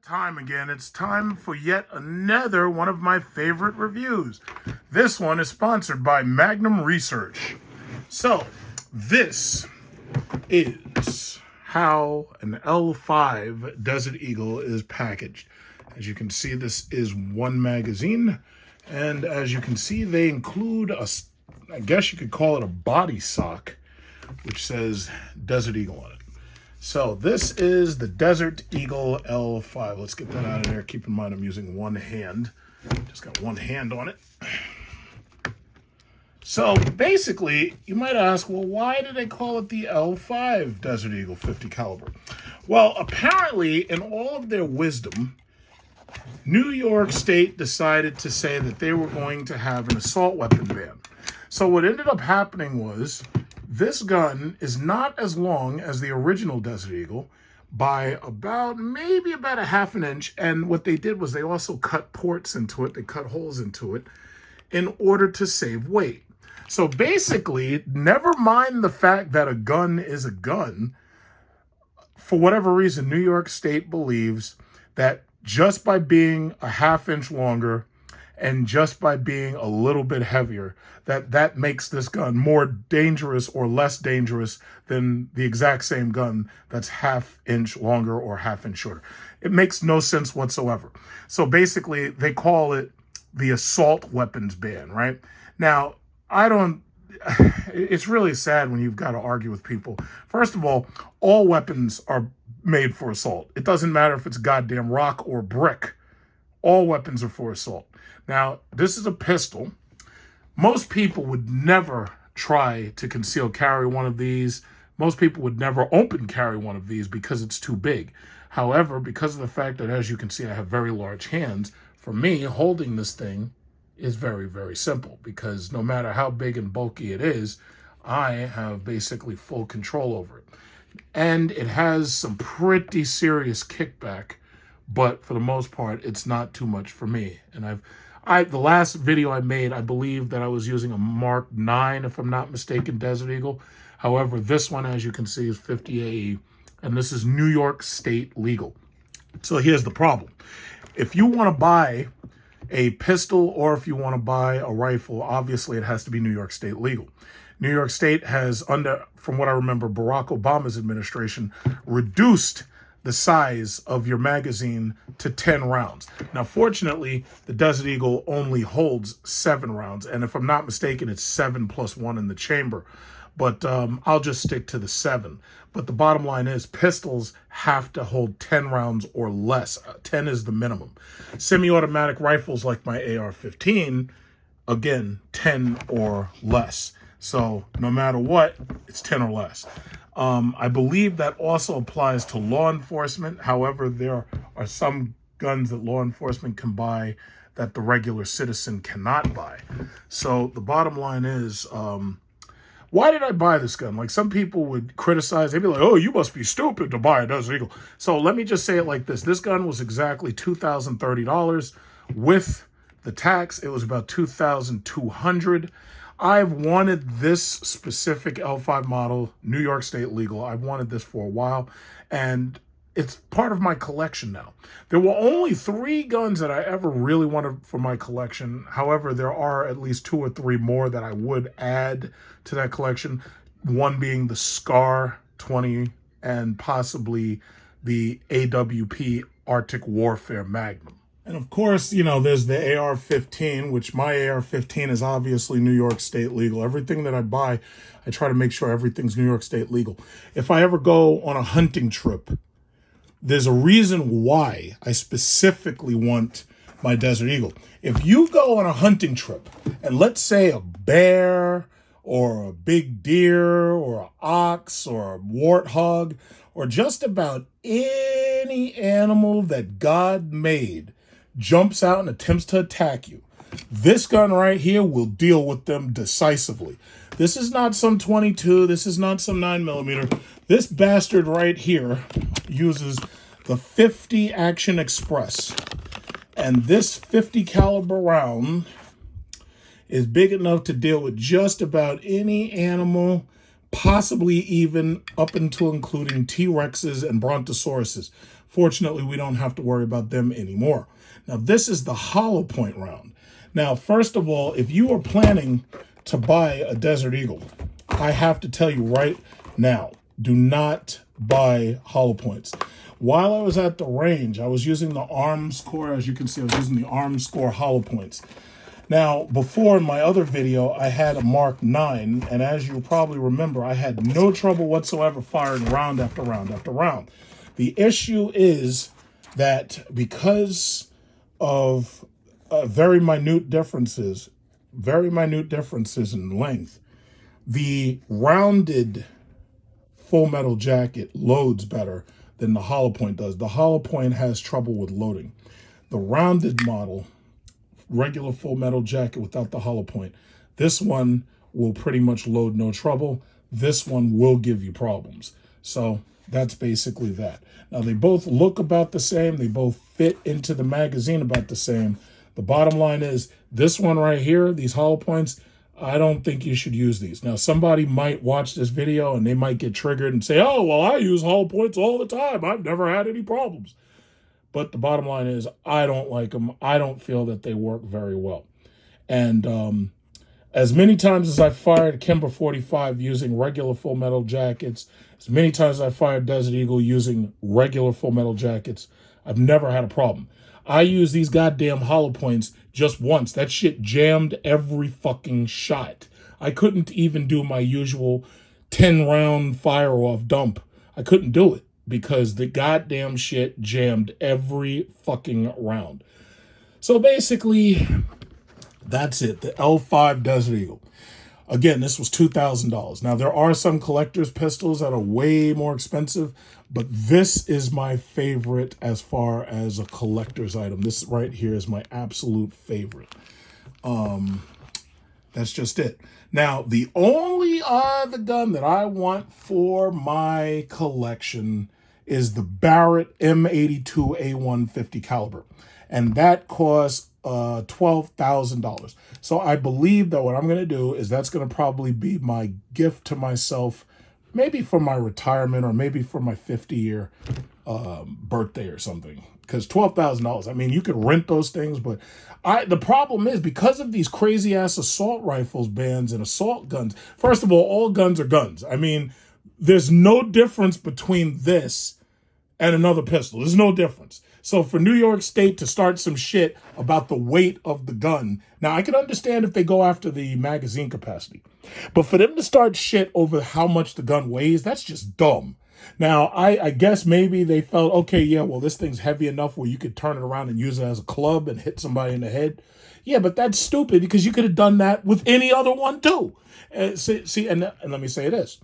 Time again. It's time for yet another one of my favorite reviews. This one is sponsored by Magnum Research. So, this is how an L5 Desert Eagle is packaged. As you can see, this is one magazine. And as you can see, they include I guess you could call it a body sock, which says Desert Eagle on it. So this is the Desert Eagle L5. Let's get that out of there. Keep in mind I'm using one hand. Just got one hand on it. So basically, you might ask, well, why do they call it the L5 Desert Eagle 50 caliber? Well, apparently, in all of their wisdom, New York State decided to say that they were going to have an assault weapon ban. So what ended up happening was, this gun is not as long as the original Desert Eagle by maybe about a half an inch. And what they did was they also cut ports into it. They cut holes into it in order to save weight. So basically, never mind the fact that a gun is a gun. For whatever reason, New York State believes that just by being a half inch longer and just by being a little bit heavier, that makes this gun more dangerous or less dangerous than the exact same gun that's half inch longer or half inch shorter. It makes no sense whatsoever. So basically, they call it the assault weapons ban, right? Now, it's really sad when you've got to argue with people. First of all weapons are made for assault. It doesn't matter if it's goddamn rock or brick. All weapons are for assault. Now, this is a pistol. Most people would never try to conceal carry one of these. Most people would never open carry one of these because it's too big. However, because of the fact that, as you can see, I have very large hands, for me, holding this thing is very, very simple because no matter how big and bulky it is, I have basically full control over it. And it has some pretty serious kickback, but for the most part, it's not too much for me. And the last video I made, I believe that I was using a Mark 9, if I'm not mistaken, Desert Eagle. However, this one, as you can see, is 50 AE, and this is New York State legal. So here's the problem. If you want to buy a pistol or if you want to buy a rifle, obviously it has to be New York State legal. New York State has, from what I remember, Barack Obama's administration reduced the size of your magazine to 10 rounds. Now, fortunately, the Desert Eagle only holds 7 rounds. And if I'm not mistaken, it's 7 plus 1 in the chamber. But I'll just stick to the 7. But the bottom line is pistols have to hold 10 rounds or less. 10 is the minimum. Semi-automatic rifles like my AR-15, again, 10 or less. So no matter what, it's 10 or less. I believe that also applies to law enforcement. However, there are some guns that law enforcement can buy that the regular citizen cannot buy. So the bottom line is, why did I buy this gun? Like, some people would criticize. They'd be like, oh, you must be stupid to buy a Desert Eagle. So let me just say it like this. This gun was exactly $2,030. With the tax, it was about $2,200. I've wanted this specific L5 model, New York State legal. I've wanted this for a while, and it's part of my collection now. There were only 3 guns that I ever really wanted for my collection. However, there are at least 2 or 3 more that I would add to that collection. One being the SCAR 20 and possibly the AWP Arctic Warfare Magnum. And of course, there's the AR-15, which my AR-15 is obviously New York State legal. Everything that I buy, I try to make sure everything's New York State legal. If I ever go on a hunting trip, there's a reason why I specifically want my Desert Eagle. If you go on a hunting trip, and let's say a bear or a big deer or an ox or a warthog or just about any animal that God made jumps out and attempts to attack you, this gun right here will deal with them decisively. This is not some 22. This is not some 9mm. This bastard right here uses the 50 Action Express. And this 50 caliber round is big enough to deal with just about any animal, possibly even up until including T-Rexes and Brontosauruses. Fortunately, we don't have to worry about them anymore. Now, this is the hollow point round. Now, first of all, if you are planning to buy a Desert Eagle, I have to tell you right now, do not buy hollow points. While I was at the range, I was using the Armscore. As you can see, I was using the Armscore hollow points. Now, before in my other video, I had a Mark 9, and as you probably remember, I had no trouble whatsoever firing round after round after round. The issue is that because of very minute differences in length, the rounded full metal jacket loads better than the hollow point does. The hollow point has trouble with loading. The rounded model, regular full metal jacket without the hollow point, this one will pretty much load no trouble. This one will give you problems. So that's basically that. Now, they both look about the same. They both fit into the magazine about the same. The bottom line is this one right here, these hollow points, I don't think you should use these. Now, somebody might watch this video and they might get triggered and say, oh, well, I use hollow points all the time. I've never had any problems. But the bottom line is I don't like them. I don't feel that they work very well. And as many times as I fired Kimber 45 using regular full metal jackets, as many times as I fired Desert Eagle using regular full metal jackets, I've never had a problem. I use these goddamn hollow points just once. That shit jammed every fucking shot. I couldn't even do my usual 10-round fire-off dump. I couldn't do it because the goddamn shit jammed every fucking round. So basically, that's it. The L5 Desert Eagle. Again, this was $2,000. Now, there are some collector's pistols that are way more expensive, but this is my favorite as far as a collector's item. This right here is my absolute favorite. That's just it. Now, the only other gun that I want for my collection is the Barrett M82A150 caliber, and that costs $12,000. So I believe that what I'm going to do is that's going to probably be my gift to myself, maybe for my retirement or maybe for my 50-year birthday or something. Because $12,000, I mean, you could rent those things, but the problem is because of these crazy-ass assault rifles bans and assault guns, first of all guns are guns. I mean, there's no difference between this and another pistol. There's no difference. So for New York State to start some shit about the weight of the gun, now I can understand if they go after the magazine capacity, but for them to start shit over how much the gun weighs, that's just dumb. Now, I guess maybe they felt, okay, yeah, well, this thing's heavy enough where you could turn it around and use it as a club and hit somebody in the head. Yeah, but that's stupid because you could have done that with any other one too. And let me say this.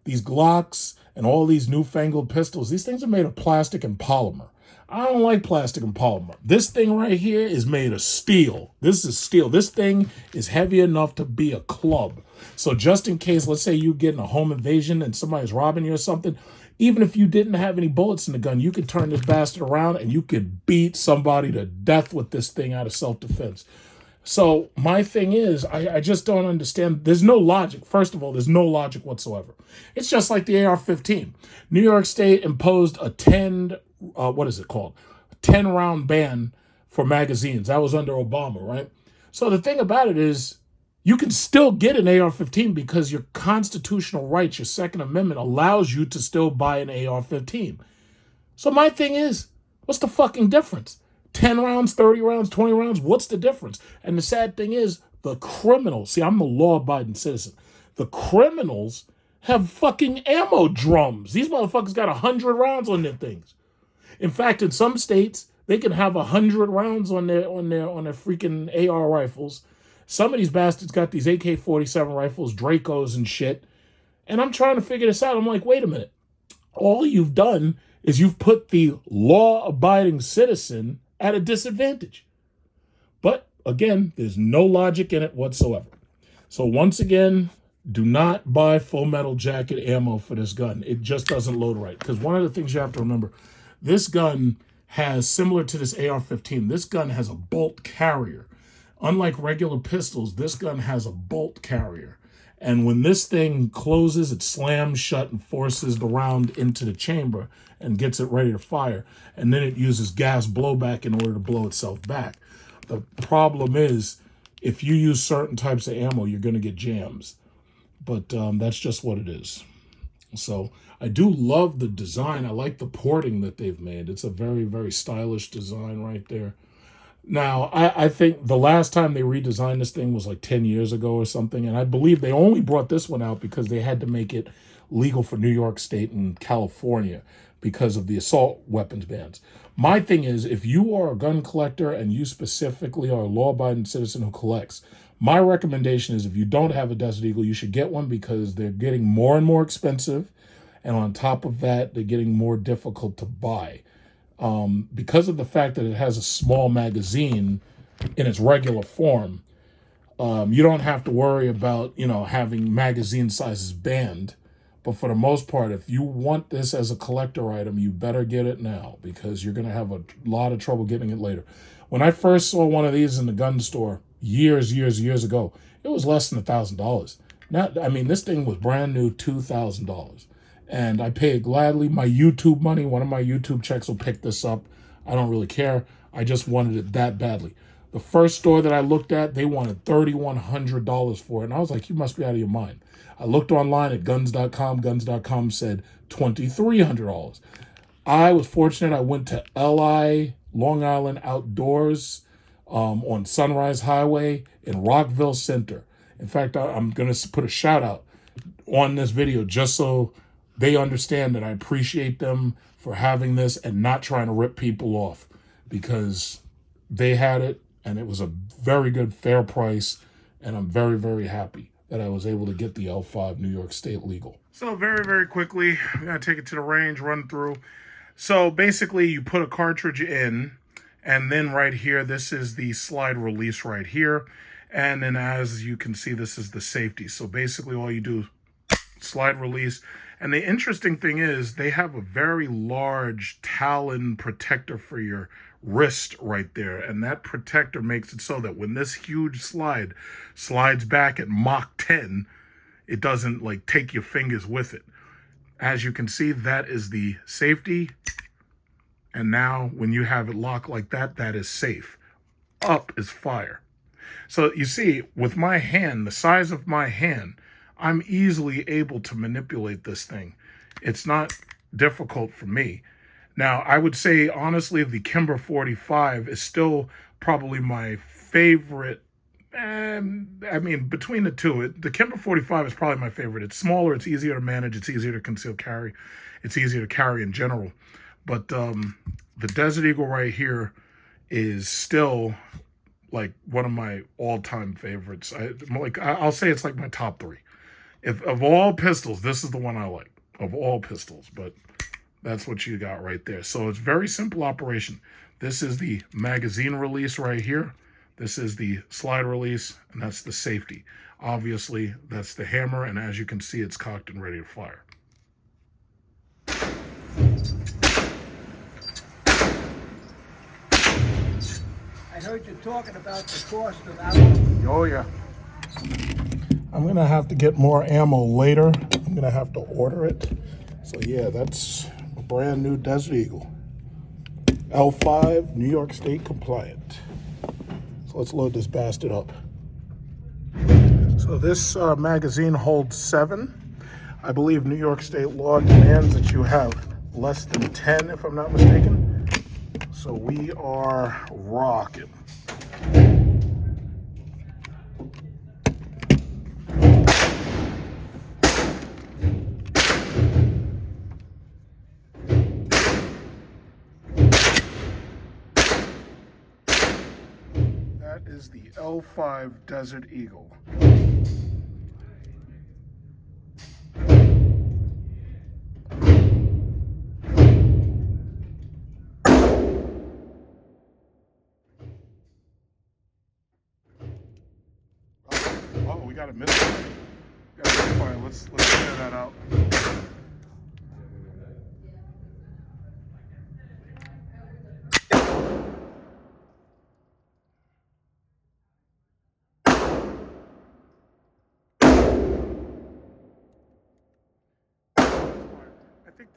These Glocks and all these newfangled pistols, these things are made of plastic and polymer. I don't like plastic and polymer. This thing right here is made of steel. This is steel. This thing is heavy enough to be a club. So just in case, let's say you get in a home invasion and somebody's robbing you or something, even if you didn't have any bullets in the gun, you could turn this bastard around and you could beat somebody to death with this thing out of self-defense. So my thing is, I just don't understand. There's no logic. First of all, there's no logic whatsoever. It's just like the AR-15. New York State imposed a 10-round ban for magazines. That was under Obama, right? So the thing about it is, you can still get an AR-15 because your constitutional rights, your Second Amendment, allows you to still buy an AR-15. So my thing is, what's the fucking difference? 10 rounds, 30 rounds, 20 rounds, what's the difference? And the sad thing is, the criminals, see, I'm a law-abiding citizen. The criminals have fucking ammo drums. These motherfuckers got 100 rounds on their things. In fact, in some states, they can have 100 rounds on their freaking AR rifles. Some of these bastards got these AK-47 rifles, Dracos and shit. And I'm trying to figure this out. I'm like, wait a minute. All you've done is you've put the law-abiding citizen at a disadvantage. But again, there's no logic in it whatsoever. So once again, do not buy full metal jacket ammo for this gun. It just doesn't load right. Because one of the things you have to remember, this gun has, similar to this AR-15, this gun has a bolt carrier. Unlike regular pistols, this gun has a bolt carrier. And when this thing closes, it slams shut and forces the round into the chamber and gets it ready to fire. And then it uses gas blowback in order to blow itself back. The problem is, if you use certain types of ammo, you're going to get jams. But that's just what it is. So I do love the design. I like the porting that they've made. It's a very, very stylish design right there. Now, I think the last time they redesigned this thing was like 10 years ago or something. And I believe they only brought this one out because they had to make it legal for New York State and California because of the assault weapons bans. My thing is, if you are a gun collector and you specifically are a law-abiding citizen who collects, my recommendation is if you don't have a Desert Eagle, you should get one because they're getting more and more expensive. And on top of that, they're getting more difficult to buy. Because of the fact that it has a small magazine in its regular form, you don't have to worry about, having magazine sizes banned. But for the most part, if you want this as a collector item, you better get it now because you're going to have a lot of trouble getting it later. When I first saw one of these in the gun store years ago, it was less than $1,000. Now, this thing was brand new, $2,000. And I pay it gladly. My YouTube money, one of my YouTube checks will pick this up. I don't really care. I just wanted it that badly. The first store that I looked at, they wanted $3,100 for it. And I was like, you must be out of your mind. I looked online at guns.com. Guns.com said $2,300. I was fortunate. I went to LI, Long Island Outdoors, on Sunrise Highway in Rockville Center. In fact, I'm going to put a shout out on this video just so they understand that I appreciate them for having this and not trying to rip people off because they had it and it was a very good, fair price. And I'm very, very happy that I was able to get the L5 New York State legal. So very, very quickly, I'm going to take it to the range, run through. So basically you put a cartridge in and then right here, this is the slide release right here. And then as you can see, this is the safety. So basically all you do is slide release. And the interesting thing is they have a very large talon protector for your wrist right there. And that protector makes it so that when this huge slide slides back at Mach 10, it doesn't take your fingers with it. As you can see, that is the safety. And now when you have it locked like that, that is safe. Up is fire. So you see, with my hand, the size of my hand, I'm easily able to manipulate this thing. It's not difficult for me. Now, I would say, honestly, the Kimber 45 is still probably my favorite. Between the two, the Kimber 45 is probably my favorite. It's smaller, it's easier to manage, it's easier to conceal carry. It's easier to carry in general. But the Desert Eagle right here is still one of my all-time favorites. I'll say it's my top 3. If of all pistols, this is the one I like, of all pistols, but that's what you got right there. So it's very simple operation. This is the magazine release right here. This is the slide release, and that's the safety. Obviously, that's the hammer, and as you can see, it's cocked and ready to fire. I heard you talking about the cost of ammo. Oh, yeah. I'm going to have to get more ammo later. I'm going to have to order it. So, yeah, that's a brand new Desert Eagle. L5, New York State compliant. So let's load this bastard up. So this magazine holds 7. I believe New York State law demands that you have less than 10, if I'm not mistaken. So we are rocking. That is the L5 Desert Eagle. Oh, we got a misfire. Let's clear that out.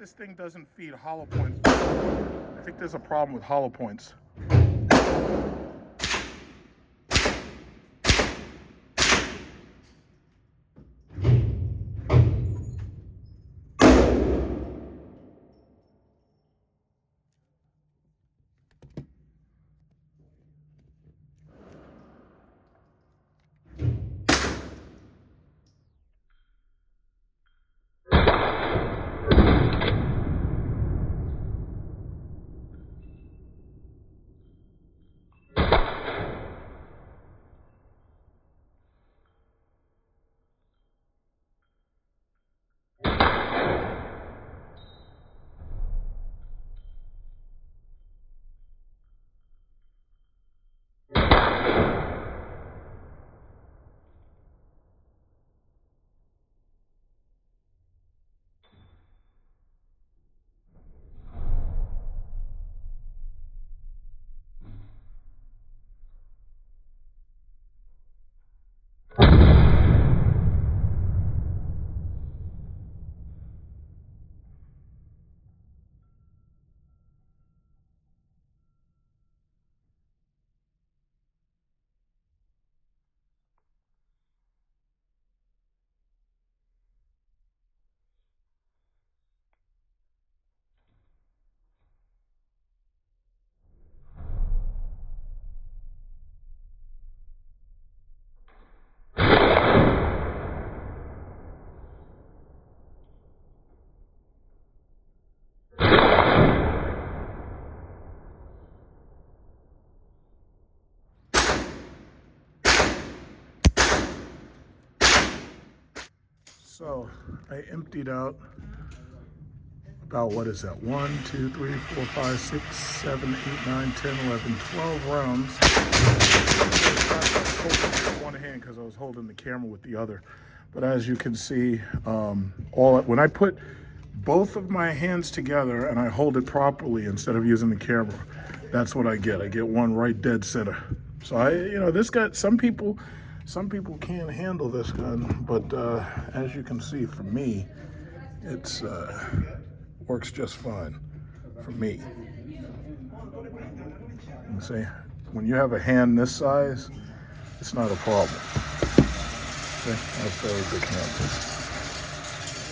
this thing doesn't feed hollow points. I think there's a problem with hollow points. So I emptied out about, what is that? 1, 2, 3, 4, 5, 6, 7, 8, 9, 10, 11, 12 rounds. I was holding with one hand because I was holding the camera with the other. But as you can see, when I put both of my hands together and I hold it properly instead of using the camera, that's what I get. I get one right dead center. So this gun, some people can't handle this gun, but as you can see, for me, it's works just fine for me. You see, when you have a hand this size, it's not a problem. Okay, that's very big hand.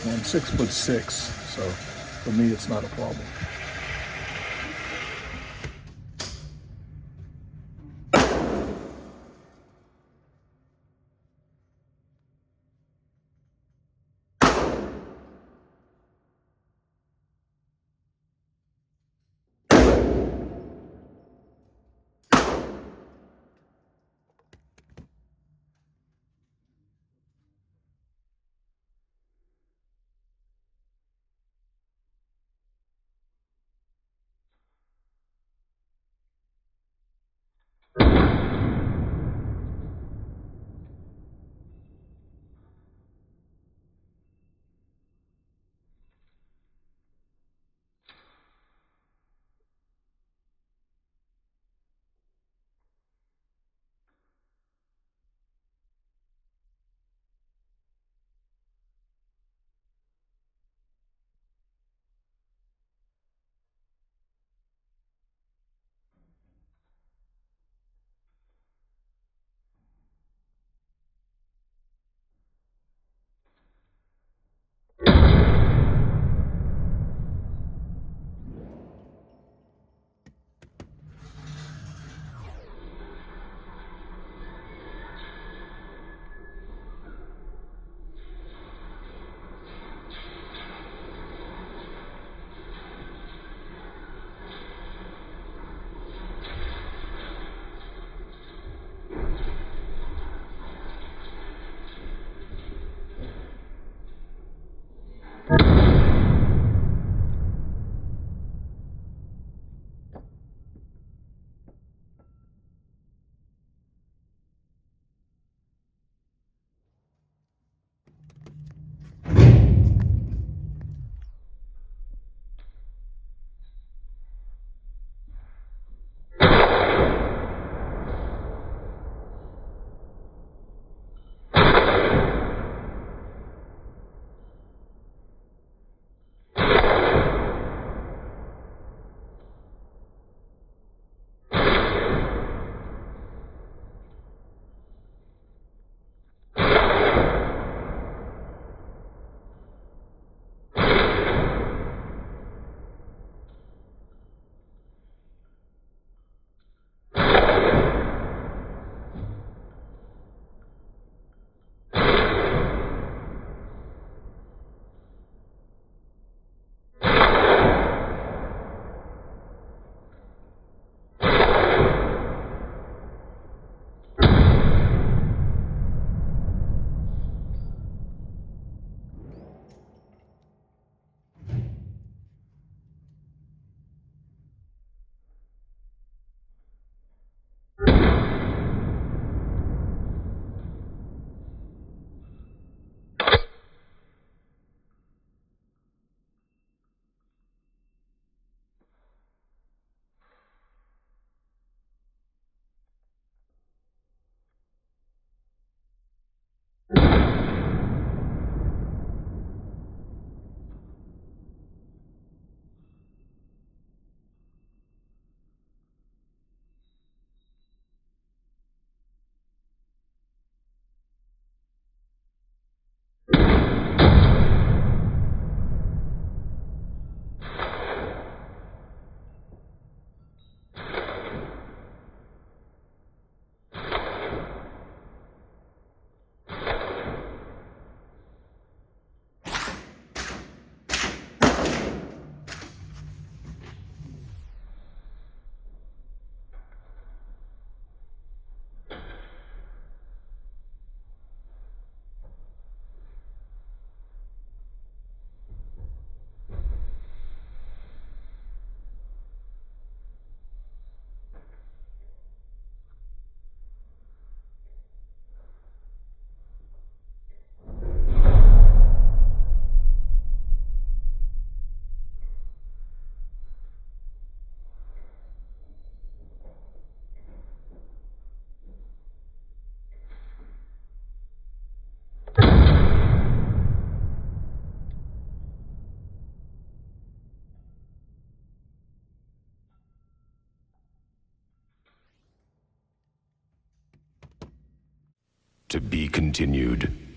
Well, I'm 6'6", so for me, it's not a problem. To be continued.